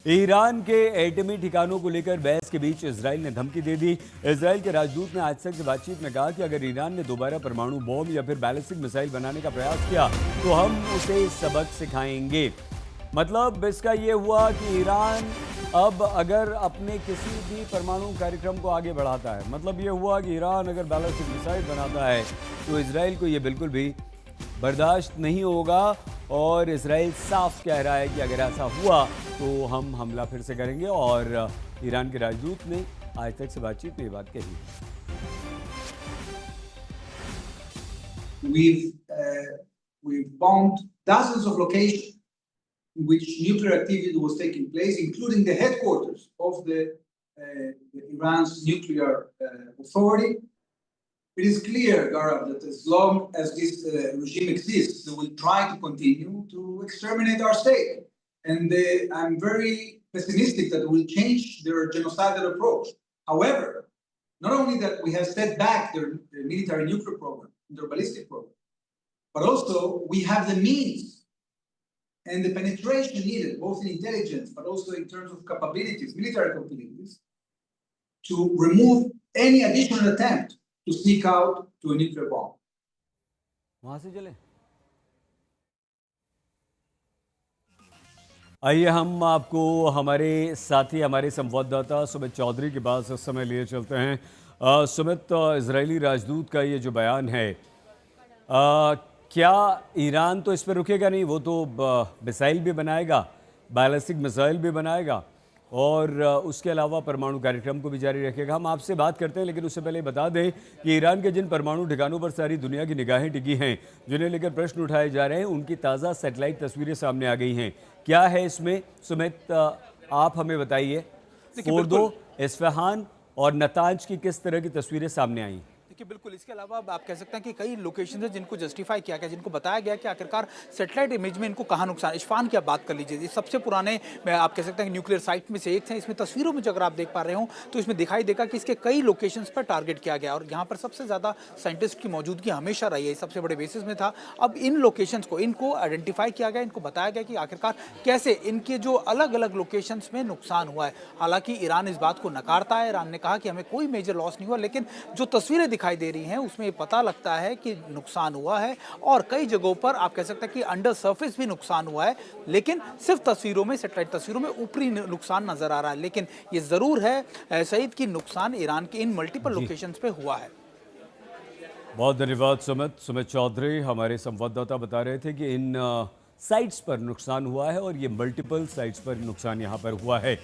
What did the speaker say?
Iran के एटमी ठिकानों को लेकर बहस के बीच इजराइल ने धमकी दे दी। इजराइल के राजदूत ने आज तक से बातचीत में कहा कि अगर ईरान ने दोबारा परमाणु बॉम्ब या फिर बैलिस्टिक मिसाइल बनाने का प्रयास किया तो हम उसे सबक सिखाएंगे। मतलब इसका ये हुआ कि ईरान अब अगर अपने किसी भी परमाणु कार्यक्रम को आगे बढ़ाता है, मतलब ये हुआ कि ईरान अगर बैलिस्टिक मिसाइल बनाता है तो इजराइल को ये बिल्कुल भी बर्दाश्त नहीं होगा। और इजराइल साफ कह रहा है कि अगर ऐसा हुआ तो हम हमला फिर से करेंगे। और ईरान के राजदूत ने आज तक से बातचीत में ये बात कही। We've bombed dozens of locations in which nuclear activity was taking place, including the headquarters of the Iran's nuclear authority. It is clear, Gaurav, that as long as this regime exists, they will try to continue to exterminate our state. And I'm very pessimistic that it will change their genocidal approach. However, not only that we have set back their military nuclear program, their ballistic program, but also we have the means and the penetration needed, both in intelligence, but also in terms of capabilities, military capabilities, to remove any additional attempt to sneak out to a nuclear bomb. वहां से चले आइए हम आपको हमारे साथी, हमारे संवाददाता सुमित चौधरी के पास इस समय लिए चलते हैं। सुमित, इजरायली राजदूत का ये जो बयान है, क्या ईरान तो इस पर रुकेगा नहीं? वो तो मिसाइल भी बनाएगा, बैलिस्टिक मिसाइल भी बनाएगा और उसके अलावा परमाणु कार्यक्रम को भी जारी रखेगा। हम आपसे बात करते हैं, लेकिन उससे पहले बता दें कि ईरान के जिन परमाणु ठिकानों पर सारी दुनिया की निगाहें टिकी हैं, जिन्हें लेकर प्रश्न उठाए जा रहे हैं, उनकी ताज़ा सैटेलाइट तस्वीरें सामने आ गई हैं। क्या है इसमें सुमित, आप हमें बताइए। फोर्दो, इस्फहान और नतांज की किस तरह की तस्वीरें सामने आई? देखिए, बिल्कुल इसके अलावा आप कह सकते हैं कि कई लोकेशन है जिनको जस्टिफाई किया गया, जिनको बताया गया कि आखिरकार सैटेलाइट इमेज में इनको कहाँ नुकसान। इस्फहान की आप बात कर लीजिए, सबसे पुराने आप कह सकते हैं कि न्यूक्लियर साइट में से एक थे। इसमें तस्वीरों में जो अगर आप देख पा रहे हो तो इसमें दिखाई देगा कि इसके कई लोकेशंस पर टारगेट किया गया और यहाँ पर सबसे ज़्यादा साइंटिस्ट की मौजूदगी हमेशा रही है, सबसे बड़े बेसिस में था। अब इन लोकेशंस को इनको आइडेंटिफाई किया गया, इनको बताया गया कि आखिरकार कैसे इनके जो अलग अलग लोकेशंस में नुकसान हुआ है। हालांकि ईरान इस बात को नकारता है। ईरान ने कहा कि हमें कोई मेजर लॉस नहीं हुआ, लेकिन जो तस्वीरें दिखाई दे रही हैं उसमें पता लगता है कि नुकसान हुआ है और कई जगहों पर आप कह सकते हैं कि अंडर सरफेस भी नुकसान हुआ है, लेकिन सिर्फ तस्वीरों में, सैटेलाइट तस्वीरों में ऊपरी नुकसान नजर आ रहा है। लेकिन ये जरूर है सईद की नुकसान ईरान के इन मल्टीपल लोकेशंस पे हुआ है। बहुत धन्यवाद सुमित चौधरी, हमारे संवाददाता बता रहे थे कि इन साइट्स पर नुकसान हुआ है और ये मल्टीपल साइट्स पर नुकसान यहाँ पर हुआ है।